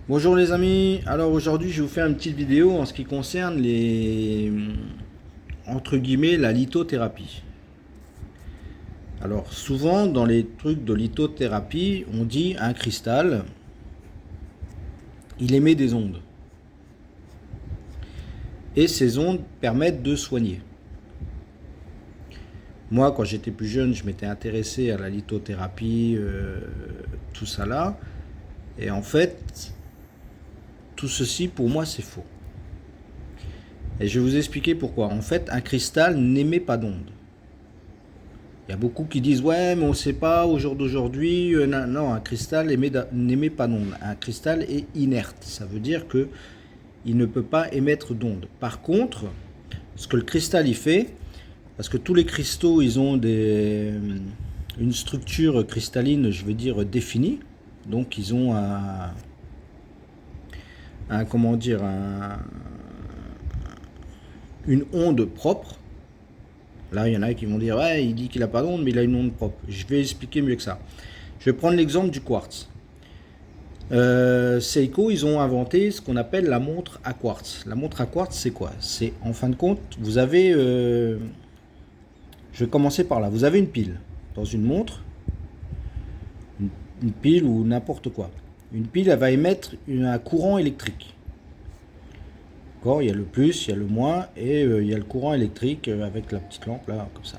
Bonjour les amis, alors aujourd'hui je vous fais une petite vidéo en ce qui concerne entre guillemets, la lithothérapie. Alors souvent dans les trucs de lithothérapie, on dit un cristal, il émet des ondes. Et ces ondes permettent de soigner. Moi quand j'étais plus jeune, je m'étais intéressé à la lithothérapie, tout ça là. Et en fait, tout ceci pour moi c'est faux. Et je vais vous expliquer pourquoi. En fait, un cristal n'émet pas d'ondes. Il y a beaucoup qui disent ouais mais on ne sait pas au jour d'aujourd'hui. Non, un cristal n'émet pas d'ondes. Un cristal est inerte. Ça veut dire que il ne peut pas émettre d'ondes. Par contre, ce que le cristal y fait, parce que tous les cristaux ils ont une structure cristalline, je veux dire définie. Donc ils ont comment dire une onde propre. Là, il y en a qui vont dire ouais, il dit qu'il n'a pas d'onde, mais il a une onde propre. Je vais expliquer mieux que ça. Je vais prendre l'exemple du quartz. Seiko, ils ont inventé ce qu'on appelle la montre à quartz. La montre à quartz, c'est quoi? C'est en fin de compte, vous avez. Je vais commencer par là. Vous avez une pile dans une montre, une pile ou n'importe quoi. Une pile, elle va émettre un courant électrique. D'accord, il y a le plus, il y a le moins, et il y a le courant électrique avec la petite lampe là, comme ça.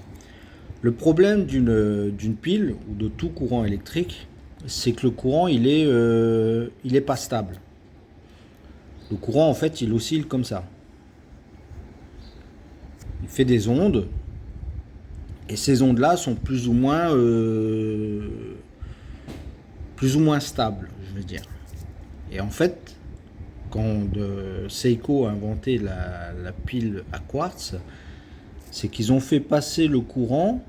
Le problème d'une pile ou de tout courant électrique, c'est que le courant il est pas stable. Le courant en fait il oscille comme ça. Il fait des ondes et ces ondes là sont plus ou moins stables, je veux dire. Et en fait, quand Seiko a inventé la pile à quartz, c'est qu'ils ont fait passer le courant,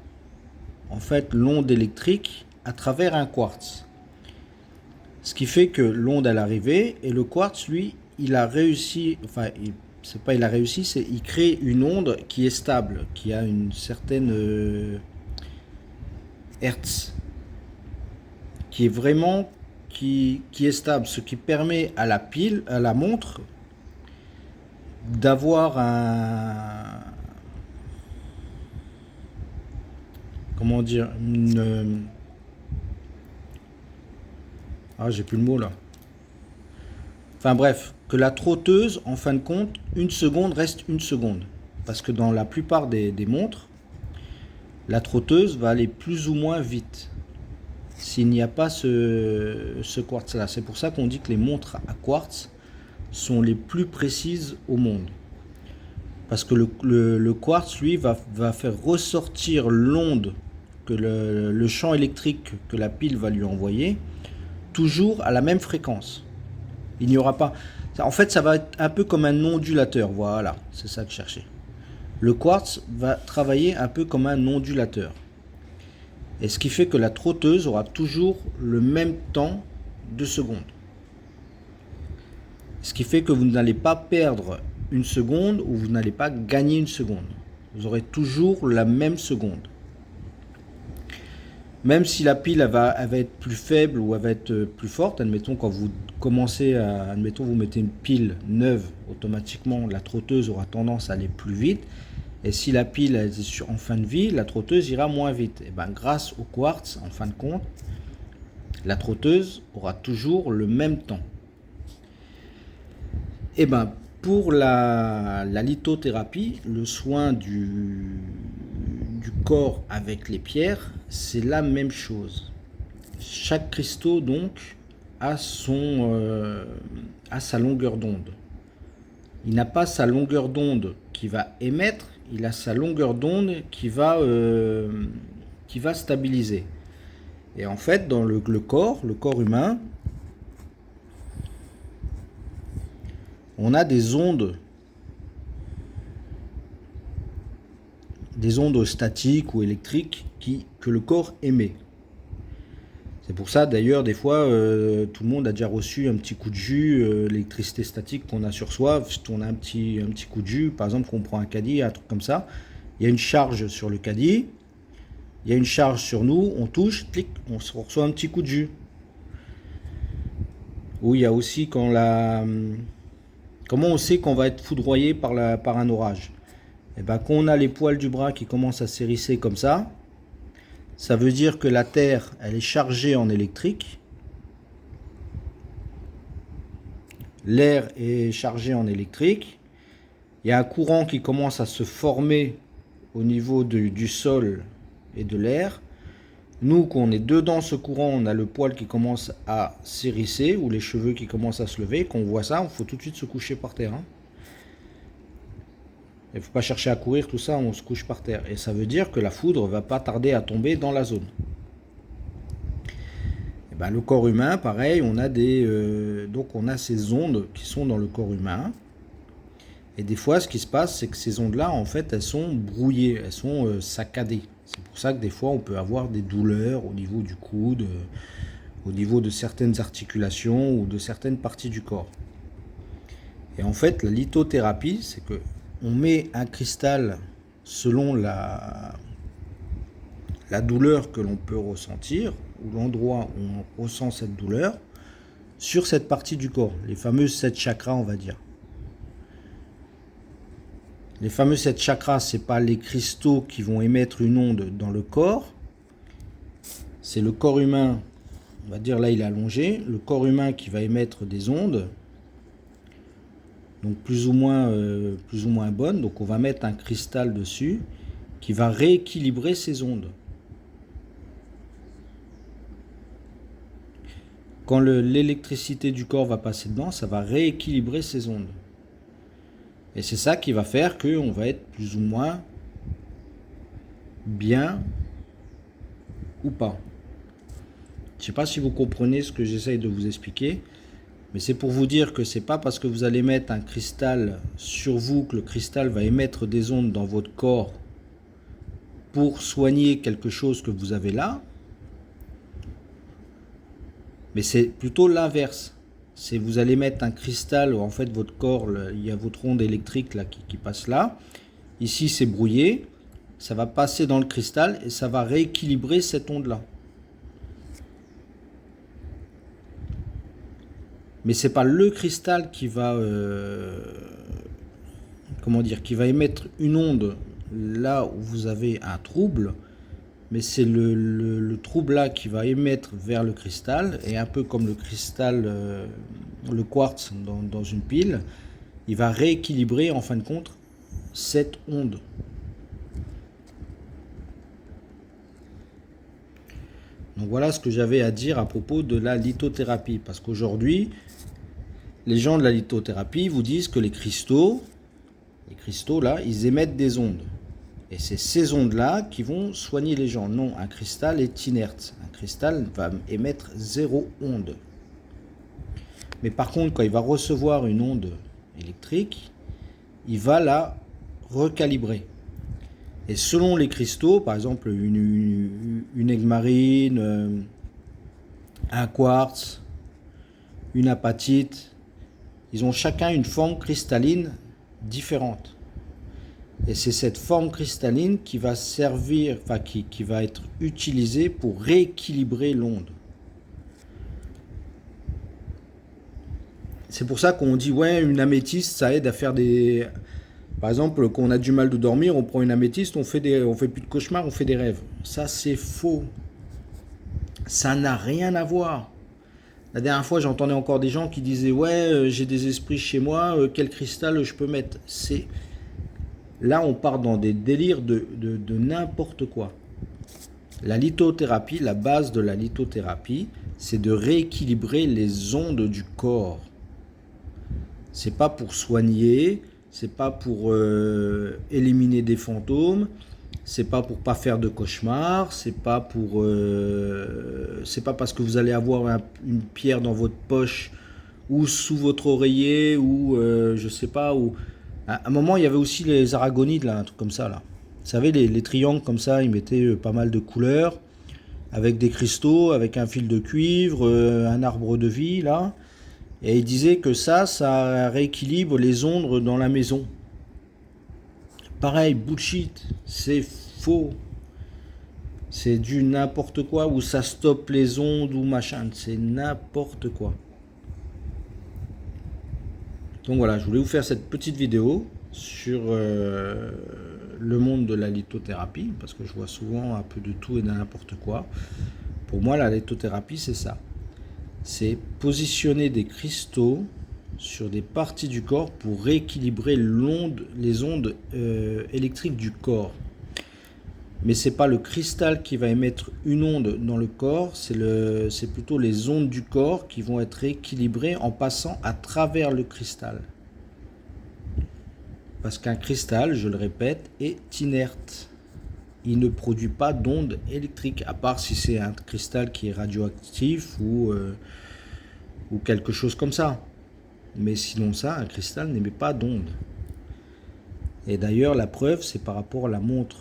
en fait l'onde électrique, à travers un quartz. Ce qui fait que l'onde elle arrivait et le quartz lui il a réussi, enfin c'est pas il a réussi, c'est il crée une onde qui est stable, qui a une certaine hertz, qui est vraiment qui est stable, ce qui permet à la pile, à la montre d'avoir un comment dire une j'ai plus le mot là. Enfin bref, que la trotteuse, en fin de compte, une seconde reste une seconde. Parce que dans la plupart des montres, la trotteuse va aller plus ou moins vite s'il n'y a pas ce quartz-là. C'est pour ça qu'on dit que les montres à quartz sont les plus précises au monde. Parce que le quartz, lui, va faire ressortir l'onde, que le champ électrique que la pile va lui envoyer, toujours à la même fréquence. Il n'y aura pas. En fait, ça va être un peu comme un ondulateur. Voilà, c'est ça que je cherchais. Le quartz va travailler un peu comme un ondulateur. Et ce qui fait que la trotteuse aura toujours le même temps de seconde. Ce qui fait que vous n'allez pas perdre une seconde ou vous n'allez pas gagner une seconde. Vous aurez toujours la même seconde. Même si la pile elle va être plus faible ou elle va être plus forte, admettons quand vous commencez admettons vous mettez une pile neuve, automatiquement la trotteuse aura tendance à aller plus vite. Et si la pile est en fin de vie, la trotteuse ira moins vite. Et ben grâce au quartz, en fin de compte, la trotteuse aura toujours le même temps. Et ben pour la lithothérapie, le soin du corps avec les pierres, c'est la même chose. Chaque cristaux donc a sa longueur d'onde. Il n'a pas sa longueur d'onde qui va émettre, il a sa longueur d'onde qui va stabiliser. Et en fait, dans le corps humain, on a des ondes statiques ou électriques que le corps émet. C'est pour ça d'ailleurs des fois tout le monde a déjà reçu un petit coup de jus, l'électricité statique qu'on a sur soi, on a un petit coup de jus, par exemple qu'on prend un caddie, un truc comme ça, il y a une charge sur le caddie, il y a une charge sur nous, on touche, clic, on reçoit un petit coup de jus. Ou il y a aussi quand la... Comment on sait qu'on va être foudroyé par un orage? Et ben, quand on a les poils du bras qui commencent à s'hérisser comme ça veut dire que la Terre, elle est chargée en électrique. L'air est chargé en électrique. Il y a un courant qui commence à se former au niveau du sol et de l'air. Nous, quand on est dedans ce courant, on a le poil qui commence à s'hérisser ou les cheveux qui commencent à se lever. Quand on voit ça, il faut tout de suite se coucher par terre. Il ne faut pas chercher à courir, tout ça, on se couche par terre. Et ça veut dire que la foudre ne va pas tarder à tomber dans la zone. Et ben, le corps humain, pareil, on a donc on a ces ondes qui sont dans le corps humain. Et des fois, ce qui se passe, c'est que ces ondes-là, en fait, elles sont brouillées, elles sont saccadées. C'est pour ça que des fois, on peut avoir des douleurs au niveau du coude, au niveau de certaines articulations ou de certaines parties du corps. Et en fait, la lithothérapie, c'est que on met un cristal selon la douleur que l'on peut ressentir, ou l'endroit où on ressent cette douleur, sur cette partie du corps, les fameux 7 chakras, on va dire. Les fameux 7 chakras, ce n'est pas les cristaux qui vont émettre une onde dans le corps, c'est le corps humain, on va dire là il est allongé, le corps humain qui va émettre des ondes, donc plus ou moins bonnes, donc on va mettre un cristal dessus qui va rééquilibrer ces ondes. Quand l'électricité du corps va passer dedans, ça va rééquilibrer ces ondes. Et c'est ça qui va faire qu'on va être plus ou moins bien ou pas. Je ne sais pas si vous comprenez ce que j'essaye de vous expliquer, mais c'est pour vous dire que c'est pas parce que vous allez mettre un cristal sur vous que le cristal va émettre des ondes dans votre corps pour soigner quelque chose que vous avez là, mais c'est plutôt l'inverse. C'est vous allez mettre un cristal, en fait votre corps, il y a votre onde électrique là qui passe là. Ici c'est brouillé, ça va passer dans le cristal et ça va rééquilibrer cette onde là. Mais c'est pas le cristal qui va qui va émettre une onde là où vous avez un trouble, mais c'est le trouble là qui va émettre vers le cristal, et un peu comme le cristal, le quartz dans une pile, il va rééquilibrer en fin de compte cette onde. Donc voilà ce que j'avais à dire à propos de la lithothérapie, parce qu'aujourd'hui, les gens de la lithothérapie vous disent que les cristaux là, ils émettent des ondes. Et c'est ces ondes-là qui vont soigner les gens. Non, un cristal est inerte. Un cristal va émettre 0 onde. Mais par contre, quand il va recevoir une onde électrique, il va la recalibrer. Et selon les cristaux, par exemple une aiguemarine, un quartz, une apatite, ils ont chacun une forme cristalline différente. Et c'est cette forme cristalline qui va servir, qui va être utilisée pour rééquilibrer l'onde. C'est pour ça qu'on dit, ouais, une améthyste, ça aide à faire des... Par exemple, quand on a du mal de dormir, on prend une améthyste, on fait plus de cauchemars, on fait des rêves. Ça, c'est faux. Ça n'a rien à voir. La dernière fois, j'entendais encore des gens qui disaient, ouais, j'ai des esprits chez moi, quel cristal je peux mettre? Là, on part dans des délires de n'importe quoi. La lithothérapie, la base de la lithothérapie, c'est de rééquilibrer les ondes du corps. C'est pas pour soigner, c'est pas pour éliminer des fantômes, c'est pas pour pas faire de cauchemars, c'est pas parce que vous allez avoir une pierre dans votre poche ou sous votre oreiller ou je sais pas où. À un moment, il y avait aussi les aragonides, là, un truc comme ça, là. Vous savez, les triangles comme ça, ils mettaient pas mal de couleurs, avec des cristaux, avec un fil de cuivre, un arbre de vie, là. Et ils disaient que ça rééquilibre les ondes dans la maison. Pareil, bullshit, c'est faux. C'est du n'importe quoi, où ça stoppe les ondes, ou machin, c'est n'importe quoi. Donc voilà, je voulais vous faire cette petite vidéo sur le monde de la lithothérapie, parce que je vois souvent un peu de tout et de n'importe quoi. Pour moi, la lithothérapie, c'est ça. C'est positionner des cristaux sur des parties du corps pour rééquilibrer les ondes électriques du corps. Mais c'est pas le cristal qui va émettre une onde dans le corps, c'est plutôt les ondes du corps qui vont être rééquilibrées en passant à travers le cristal. Parce qu'un cristal, je le répète, est inerte. Il ne produit pas d'ondes électriques, à part si c'est un cristal qui est radioactif ou quelque chose comme ça. Mais sinon ça, un cristal n'émet pas d'ondes. Et d'ailleurs, la preuve, c'est par rapport à la montre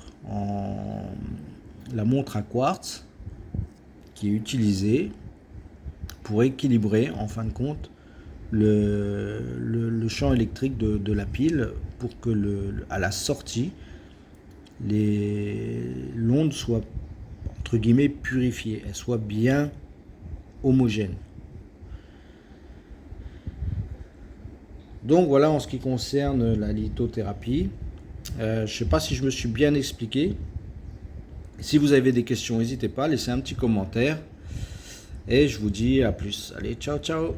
à quartz qui est utilisée pour équilibrer, en fin de compte, le champ électrique de la pile pour que à la sortie, l'onde soit, entre guillemets, purifiée, elle soit bien homogène. Donc voilà en ce qui concerne la lithothérapie. Je ne sais pas si je me suis bien expliqué. Si vous avez des questions, n'hésitez pas, laissez un petit commentaire. Et je vous dis à plus. Allez, ciao, ciao!